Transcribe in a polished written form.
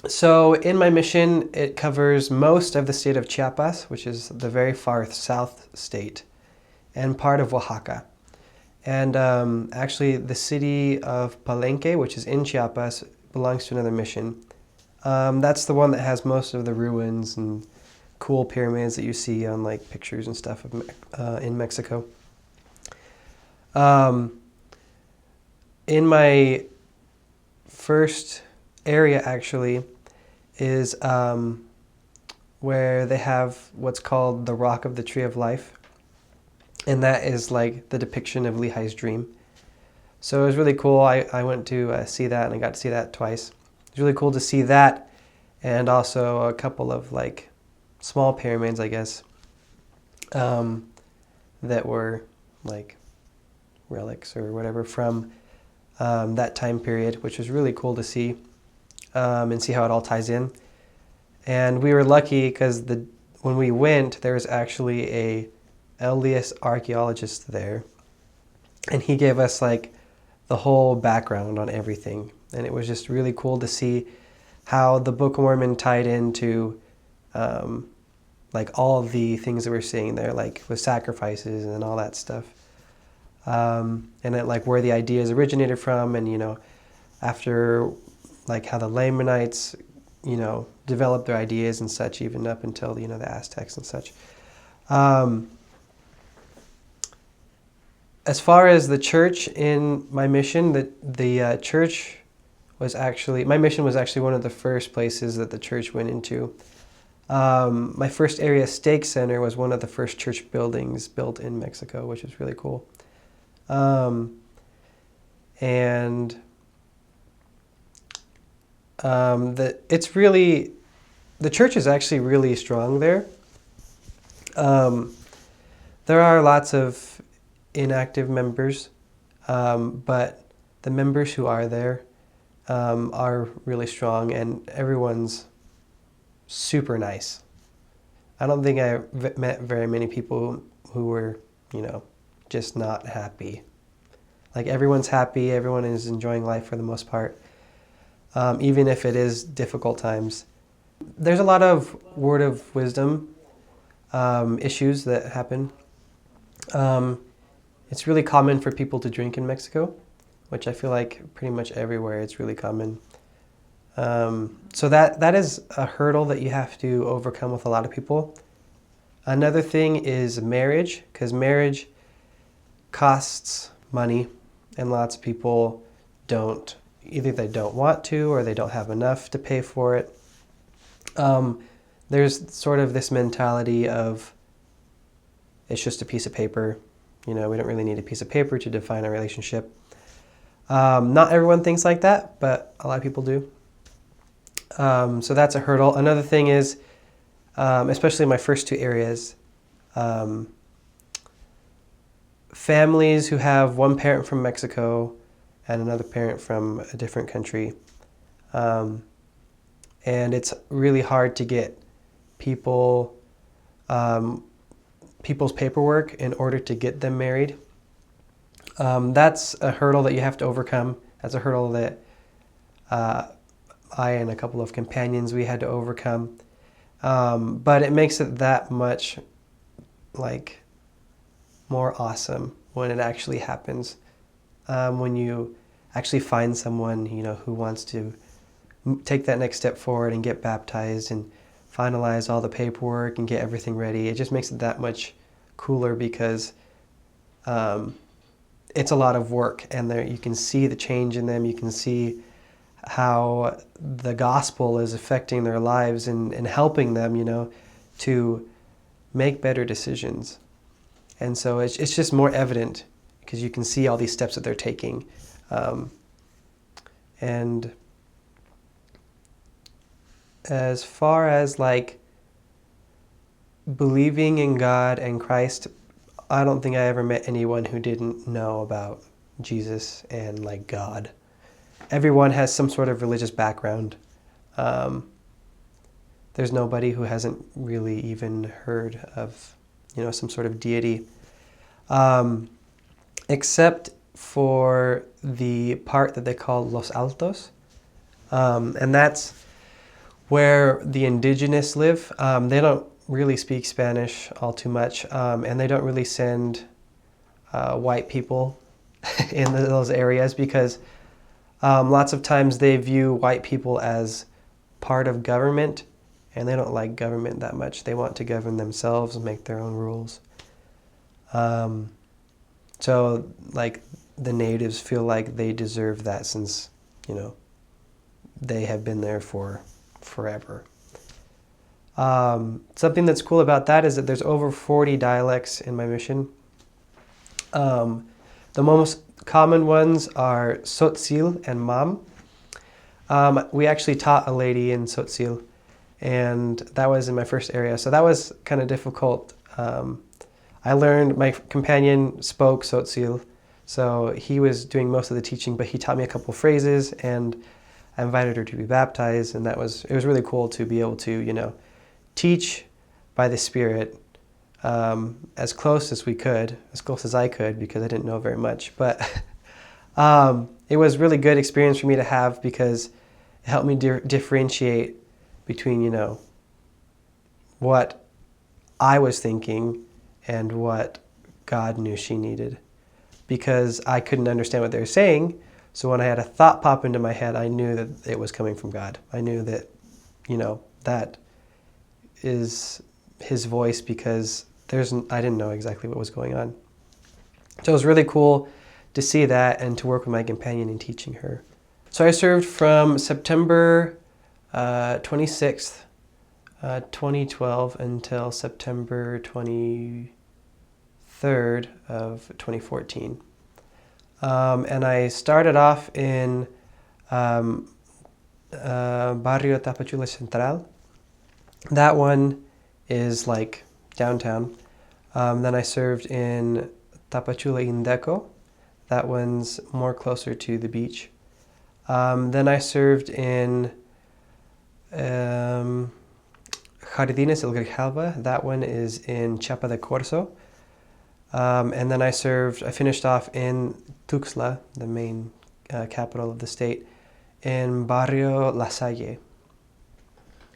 So in my mission, it covers most of the state of Chiapas, which is the very far south state, and part of Oaxaca. And actually, the city of Palenque, which is in Chiapas, belongs to another mission. That's the one that has most of the ruins and cool pyramids that you see on like pictures and stuff of, in Mexico. Um, in my first area, actually, is where they have what's called the Rock of the Tree of Life. And that is like the depiction of Lehi's dream. So it was really cool. I went to see that, and I got to see that twice. It was really cool to see that, and also a couple of like small pyramids, I guess, that were like relics or whatever from that time period, which was really cool to see, and see how it all ties in. And we were lucky because when we went, there was actually a LDS archaeologist there, and he gave us like the whole background on everything, and it was just really cool to see how the Book of Mormon tied into like all the things that we're seeing there, like with sacrifices and all that stuff, and it, like where the ideas originated from, and after like how the Lamanites developed their ideas and such, even up until the Aztecs and such. As far as the church in my mission, the church was actually, my mission was actually one of the first places that the church went into. My first area stake center was one of the first church buildings built in Mexico, which was really cool. The church is actually really strong there. There are lots of inactive members, but the members who are there are really strong, and everyone's super nice. I don't think I met very many people who were, just not happy. Like everyone's happy, everyone is enjoying life for the most part, even if it is difficult times. There's a lot of word of wisdom issues that happen. It's really common for people to drink in Mexico, which I feel like pretty much everywhere it's really common. So that is a hurdle that you have to overcome with a lot of people. Another thing is marriage, because marriage costs money, and lots of people either they don't want to, or they don't have enough to pay for it. There's sort of this mentality of it's just a piece of paper. We don't really need a piece of paper to define a relationship. Not everyone thinks like that, but a lot of people do. So that's a hurdle. Another thing is, especially in my first two areas, families who have one parent from Mexico and another parent from a different country. And it's really hard to get people's paperwork in order to get them married. That's a hurdle that you have to overcome. That's a hurdle that I and a couple of companions, we had to overcome. But it makes it that much like more awesome when it actually happens. When you actually find someone, who wants to take that next step forward and get baptized and finalize all the paperwork and get everything ready. It just makes it that much cooler because it's a lot of work, and you can see the change in them. You can see how the gospel is affecting their lives and helping them, to make better decisions. And so it's just more evident because you can see all these steps that they're taking. And as far as like believing in God and Christ, I don't think I ever met anyone who didn't know about Jesus and like God. Everyone has some sort of religious background. There's nobody who hasn't really even heard of, some sort of deity, except for the part that they call Los Altos, and that's where the indigenous live, they don't really speak Spanish all too much, and they don't really send white people in those areas because lots of times they view white people as part of government, and they don't like government that much. They want to govern themselves and make their own rules. So, like, the natives feel like they deserve that since, you know, they have been there for forever. Something that's cool about that is that there's over 40 dialects in my mission. The most common ones are Tzotzil and Mam. We actually taught a lady in Tzotzil, and that was in my first area, so that was kind of difficult. I learned, my companion spoke Tzotzil, so he was doing most of the teaching, but he taught me a couple phrases, and I invited her to be baptized, and it was really cool to be able to, you know, teach by the Spirit as close as we could, as close as I could, because I didn't know very much. But it was really good experience for me to have because it helped me differentiate between, you know, what I was thinking and what God knew she needed. Because I couldn't understand what they were saying, so when I had a thought pop into my head, I knew that it was coming from God. I knew that, you know, that is His voice because I didn't know exactly what was going on. So it was really cool to see that and to work with my companion in teaching her. So I served from September 26th, 2012 until September 23rd of 2014. And I started off in Barrio Tapachula Central. That one is like downtown. Then I served in Tapachula Indeco. That one's more closer to the beach. Then I served in Jardines El Grijalva. That one is in Chiapa de Corzo. And then I finished off in Tuxtla, the main capital of the state, in Barrio La Salle.